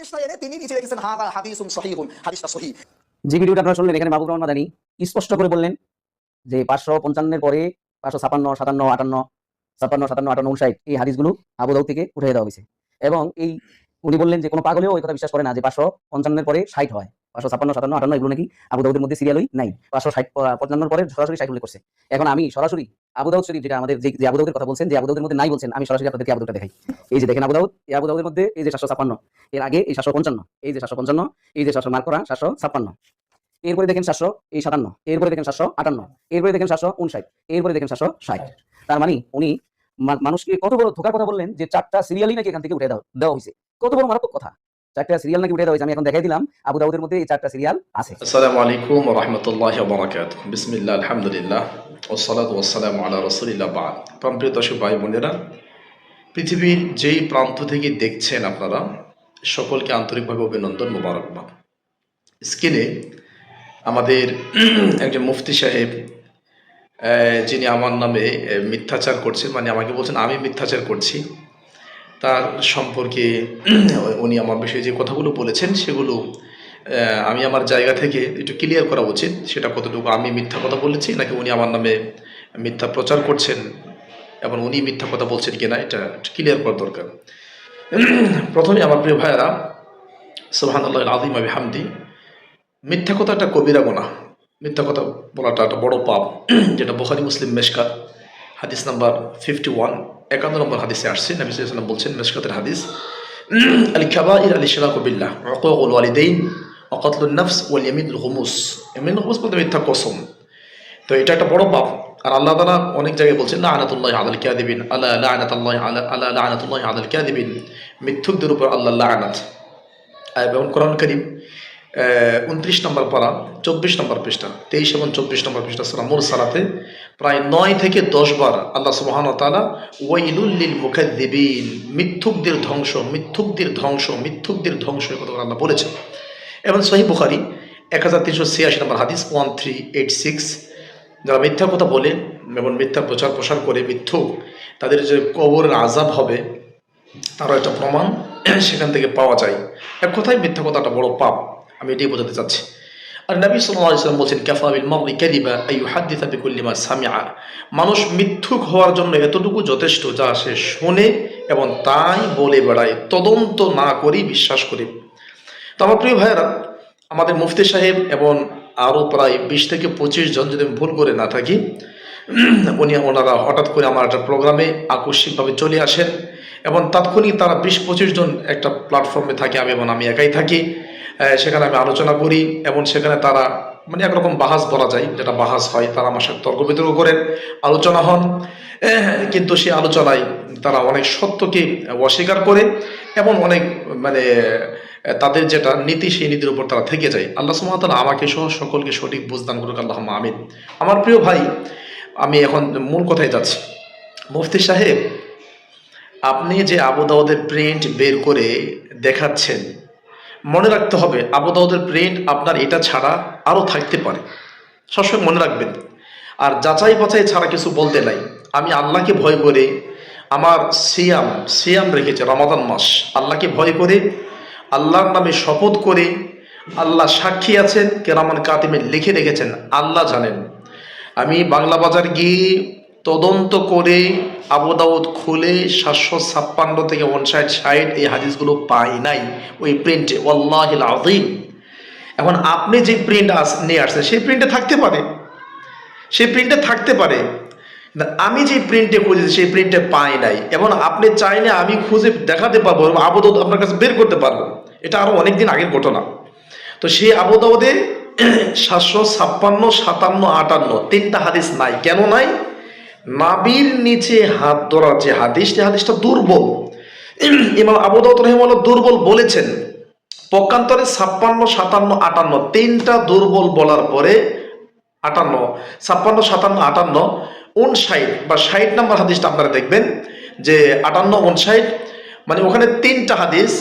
হাদিসটা এনে তিনি নিচে লিখেছেন হাদা হাদিসুন সহিহুন, হাদিসটা সহিহ। যে ভিডিওটা আপনারা শুনলেন, এখানে মাহবুব রহমান মাদানী স্পষ্ট করে বললেন যে 555 পরে 556, 57, 58, 56, 57, 58, 59 এই হাদিসগুলো আবু দাউদ থেকে উঠিয়ে দেওয়া হয়েছে। এবং উনি বললেন যে কোনো পাগলেও এই কথা বিশ্বাস করে না যে 555 পরে 60 হয়, 556, 57, 58 এগুলো নাকি আবু দাউদের মধ্যে সিরিয়ালই নাই, 555 পরে সরাসরি 60 উল্লেখ করছে। এখন আমি সরাসরি আবু দাউদ শরীফ, যেটা আমাদের যে আবু দাউদের কথা বলছেন, যে আবু দাউদের মধ্যে নাই বলছেন, আমি সরাসরি আপনাদেরকে আবু দাউদটা দেখাই। এই যে দেখেন আবু দাউদ, এই আবু দাউদের মধ্যে এই যে 756, এর আগে এই 755, এই যে 755, এই যে 700 মার্ক করা 756, এরপরে দেখেন 757, এরপরে দেখেন 758, এরপরে দেখেন 759, এরপরে দেখেন 760। তার মানে উনি মানুষকে কত বড় ধোকার কথা বললেন যে 4টা সিরিয়ালই নাকি এখান থেকে উঠে দেওয়া হয়েছে। কত বড় মারাত্মক কথা, 4টা সিরিয়াল নাকি উঠে দেওয়া হয়েছে। আমি এখন দেখাই দিলাম আবু দাউদের মধ্যে এই 4টা সিরিয়াল আছে। আসসালামু আলাইকুম ওয়া রাহমাতুল্লাহি ওয়া বারাকাতুহু। বিসমিল্লাহ, আলহামদুলিল্লাহ, ওয়াসসালাতু ওয়াসসালামু আলা রাসূলিল্লাহ, বা'দ। প্রিয় দর্শক ভাই বোনেরা, পৃথিবীর যেই প্রান্ত থেকে দেখছেন আপনারা, সকলকে আন্তরিকভাবে অভিনন্দন, মোবারকবাদ। স্ক্রিনে আমাদের একজন মুফতি সাহেব, যিনি আমার নামে মিথ্যাচার করছেন, মানে আমাকে বলছেন আমি মিথ্যাচার করছি, তার সম্পর্কে উনি আমার বিষয়ে যে কথাগুলো বলেছেন সেগুলো আমি আমার জায়গা থেকে একটু ক্লিয়ার করা উচিত। সেটা কতটুকু আমি মিথ্যা কথা বলেছি নাকি উনি আমার নামে মিথ্যা প্রচার করছেন এবং উনি মিথ্যা কথা বলছেন কিনা, এটা ক্লিয়ার করা দরকার। প্রথমে আমার প্রিয় ভাইয়েরা, সুবহানাল্লাহিল আযীম ওয়া বিহামদি, মিথ্যা কথা একটা কবিরা গুনাহ। মিথ্যা কথা বলাটা একটা বড় পাপ, যেটা বুখারী মুসলিম মেশকাত হাদিস নাম্বার 51, 51 নম্বর হাদিসে আসছে। নবী সাল্লাল্লাহু আলাইহি ওয়াসাল্লাম বলছেন, মেশকাতের হাদিস, আল কাবাইর আল ইশরাকু বিল্লাহ ওয়া উকুকুল ওয়ালিদাইন ওয়া কাতলুন নাফস ওয়াল ইয়ামিনুল গুমুস। ইয়ামিনুল গুমুস বলতে মিথ্যা কসম। তো এটা একটা বড় পাপ। আর আল্লাহ তাআলা অনেক জায়গায় বলছেন, লাআনাতুল্লাহি আলাল কাযিবিন, আলা লাআনাতুল্লাহি আলা লাআনাতুল্লাহি আলাল কাযিবিন, মিথ্যুকদের উপর আল্লাহর লাআনাত। এবং কোরআন কারীম 29 নম্বর পারা 24 নম্বর পৃষ্ঠা, 23 এবং 24 নম্বর পৃষ্ঠা সূরা মুরসালাতে প্রায় 9 থেকে 10 বার আল্লাহ সুবহানাহু ওয়া তাআলা ওয়াইলুল লিল মুকাদ্দিবিন, মিথ্যুকদের ধ্বংস, মিথ্যুকদের ধ্বংস, মিথ্যুকদের ধ্বংস এর কথা আল্লাহ বলেছেন। এবং সহিহ বুখারী 1386 নম্বর হাদিস 1386, যারা মিথ্যা কথা বলে এবং মিথ্যা প্রচার প্রসার করে মিথ্যুক, তাদের যে কবরের আযাব হবে তারও একটা প্রমাণ সেখান থেকে পাওয়া যায়। এক কথায় মিথ্যা কথাটা বড় পাপ, আমি এটাই বোঝাতে চাচ্ছি। আর নবী সাল্লাল্লাহু আলাইহি ওয়াসাল্লাম বলছেন, কাফা বিল মারই কাযিবা আন ইউহাদ্দিসা বিকুল্লি মা সামিআ, মানুষ মিথ্যুক হওয়ার জন্য এতটুকু যথেষ্ট যা সে শোনে এবং তাই বলে বেড়ায়, তদন্ত না করেই বিশ্বাস করে। তো আমার প্রিয় ভাইয়েরা, আমাদের মুফতি সাহেব এবং আরও প্রায় 20 থেকে 25 জন, যদি আমি ভুল করে না থাকি, ওনারা হঠাৎ করে আমার একটা প্রোগ্রামে আকস্মিকভাবে চলে আসেন এবং তাৎক্ষণিক তারা 20-25 জন একটা প্ল্যাটফর্মে থাকে, আমি একাই থাকি। সেখানে আমি আলোচনা করি এবং সেখানে তারা মানে একরকম বাহাস বলা যায়, যেটা বাহাস হয়, তারা আমার সাথে তর্ক বিতর্ক করেন, আলোচনা হন। কিন্তু সেই আলোচনায় তারা অনেক সত্যকে অস্বীকার করে এবং অনেক মানে তাদের যেটা নীতি, সেই নীতির উপর তারা থেকে যায়। আল্লাহ সুবহানাহু ওয়া তাআলা আমাকে সহ সকলকে সঠিক বুঝদান করুক, আল্লাহুম্মা আমিন। আমার প্রিয় ভাই, আমি এখন মূল কথায় যাচ্ছি। মুফতি সাহেব, আপনি যে আবু দাউদের প্রিন্ট বের করে দেখাচ্ছেন, মনে রাখতে হবে আবু দাউদের প্রিন্ট আপনার এটা ছাড়া আরও থাকতে পারে, সবসময় মনে রাখবেন। আর যাচাই বাছাই ছাড়া কিছু বলতে নাই। আমি আল্লাহকে ভয় করে আমার সিয়াম রেখেছি, রমাদান মাস, আল্লাহকে ভয় করে, আল্লাহর নামে শপথ করে, আল্লাহ সাক্ষী আছেন, কেরামান কাতিমে লিখে রেখেছেন, আল্লাহ জানেন, আমি বাংলা বাজার গিয়ে তদন্ত করে আবু দাউদ খুলে 756 থেকে 59-60 এই হাদিসগুলো পাই নাই ওই প্রিন্টে, ওয়াল্লাহিল আযীম। এখন আপনি যে প্রিন্ট নিয়ে আসছেন সেই প্রিন্টে থাকতে পারে, সেই প্রিন্টে থাকতে পারে, আমি যে প্রিন্টে খুঁজেছি সেই প্রিন্টে পাই নাই। এবং আপনি চাইলে আমি খুঁজে দেখাতে পারবো, আবু দাউদ আপনার কাছে বের করতে পারবো, এটা আরো অনেকদিন আগের ঘটনা। তো সেই আবু দাউদে 756, 57, 58 তিনটা হাদিস নাই। কেন নাই? নাভির নিচে হাত ধরা যে হাদিস, সেই হাদিসটা দুর্বল। ইমাম আবু দাউদ রাহিমাহুল্লাহ দুর্বল বলেছেন। পক্ষান্তরে 56, 57, 58 তিনটা দুর্বল বলার পরে 58, 56, 57, 58, 59 বা 60 নম্বর হাদিসটা আপনারা দেখবেন যে 58, 59, মানে ওখানে তিনটা হাদিস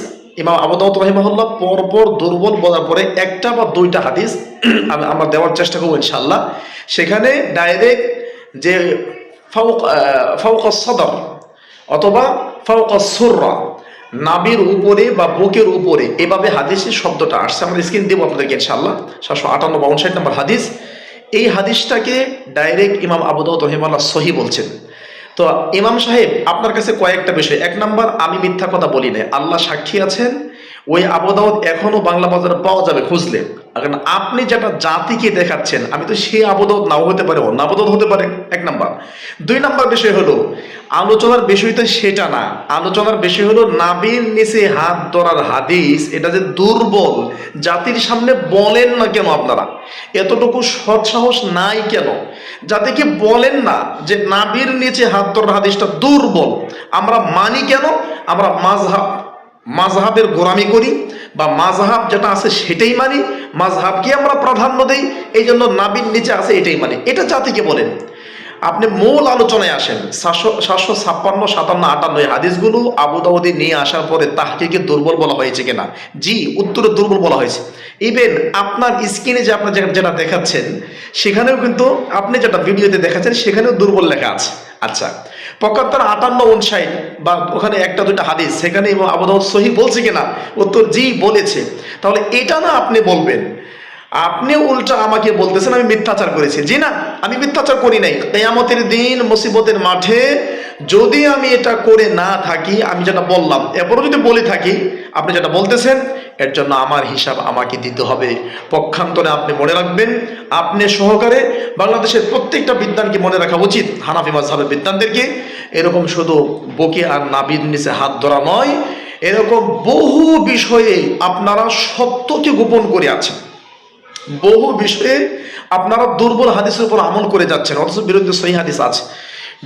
ইমাম আবু দাউদ রাহিমাহুল্লাহ পরপর দুর্বল বলার পরে একটা বা দুইটা হাদিস আমরা দেওয়ার চেষ্টা করবো ইনশাআল্লাহ। সেখানে ডাইরেক্ট যে ফাওকা সদর অথবা ফাওকা সুররা, নাবির উপরে বা বুকের উপরে, এভাবে হাদিসের শব্দটা আসছে। আমরা স্ক্রিন দেবো আপনাদেরকে ইনশাআল্লাহ। 758 বা 59 নম্বর হাদিস। এই হাদিসটাকে ডাইরেক্ট ইমাম আবু দাউদ রাহিমাহুল্লাহ সহিহ বলছেন। তো ইমাম সাহেব, আপনার কাছে কয়েকটা বিষয়। এক নাম্বার, আমি মিথ্যা কথা বলি না, আল্লাহ সাক্ষী আছেন, ওই আবু দাউদ এখনো বাংলা বাজারে পাওয়া যাবে খুঁজলে। কারণ আপনি যেটা জাতিকে দেখাচ্ছেন, আমি তো সেই আবু দাউদ নাও হতে পারে, অন্য আবু দাউদ হতে পারে, এক নাম্বার। দুই নাম্বার বিষয় হলো, আলোচনার বিষয় তো সেটা না। আলোচনার বিষয় হলো নাবির নিচে হাত ধরার হাদিস, এটা যে দুর্বল, জাতির সামনে বলেন না কেন আপনারা? এতটুকু সৎ সাহস নাই কেন? জাতিকে বলেন না যে নাবির নিচে হাত ধরার হাদিসটা দুর্বল। আমরা মানি কেন? আমরা মাযহাবের গোলামি করি, বা মাযহাব যেটা আছে সেটাই মানি, মাযহাবকে আমরা প্রাধান্য দেই, এই জন্য নাবির নিচে আছে এটাই মানি। এটা জাতিকে বলেন। আপনি মূল আলোচনায় আসেন। 756, 57, 58 হাদিসগুলো আবু দাউদে নিয়ে আসার পরে তাহকিকে দুর্বল বলা হয়েছে কিনা? জি, উত্তরে দুর্বল বলা হয়েছে। ইভেন আপনার স্ক্রিনে যে আপনার যেটা দেখাচ্ছেন, সেখানেও কিন্তু আপনি যেটা ভিডিওতে দেখাচ্ছেন সেখানেও দুর্বল লেখা আছে। আচ্ছা, 75, 58, 59 বা ওখানে একটা দুইটা হাদিস, সেখানে আবু দাউদ সহিহ বলছে কিনা? উত্তর জি, বলেছে। তাহলে এটা না আপনি বলবেন, আপনি উল্টা আমাকে বলতেছেন আমি মিথ্যাচার করেছি। জি না, আমি মিথ্যাচার করি নাই। কিয়ামতের দিন মুসিবতের মাঠে যদি আমি এটা করে না থাকি, আমি যেটা বললাম এরপরও যদি বলে থাকি, আপনি যেটা বলতেছেন, এর জন্য আমার হিসাব আমাকে দিতে হবে। পক্ষান্তরে আপনি মনে রাখবেন, আপনি সহকারে বাংলাদেশের প্রত্যেকটা বিদ্বানকে মনে রাখা উচিত, হানাফি মাযহাবের বিদ্বানদেরকে, এরকম শুধু বুকে আর নাভির নিচে হাত ধরা নয়, এরকম বহু বিষয়ে আপনারা সত্যকে গোপন করে আছেন। বহু বিষয়ে আপনারা দুর্বল হাদিসের উপর আমল করে যাচ্ছেন, অথচ বিরুদ্ধে সহিহ হাদিস আছে।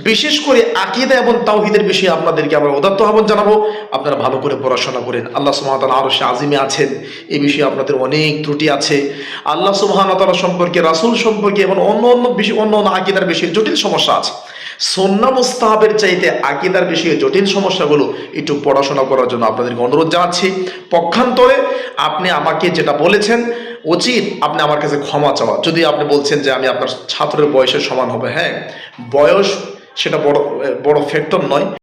বিশেষ করে আকীদা এবং তাওহীদের বিষয়ে আপনাদেরকে আমরা উদাত্ত আহ্বান জানাবো, আপনারা ভালো করে পড়াশোনা করেন। আল্লাহ সুবহানাহু ওয়া তাআলা আরশে আজিমে আছেন, এই বিষয়ে আপনাদের অনেক ত্রুটি আছে। আল্লাহ সুবহানাহু ওয়া তাআলা সম্পর্কে, রাসূল সম্পর্কে এবং অন্য আকীদার বিষয়ে জটিল সমস্যা আছে। সুন্নাহ মুস্তাহাবের চাইতে আকীদার বিষয়ে জটিল সমস্যাগুলো একটু পড়াশোনা করার জন্য আপনাদেরকে অনুরোধ জানাচ্ছি। পক্ষান্তরে আপনি আমাকে যেটা বলেছেন, উচিত আপনি আমার কাছে ক্ষমা চাওয়া। যদি আপনি বলছেন যে আমি আপনার ছাত্রের বয়সের সমান হবে, হ্যাঁ, বয়স সেটা বড় ফ্যাক্টর নয়।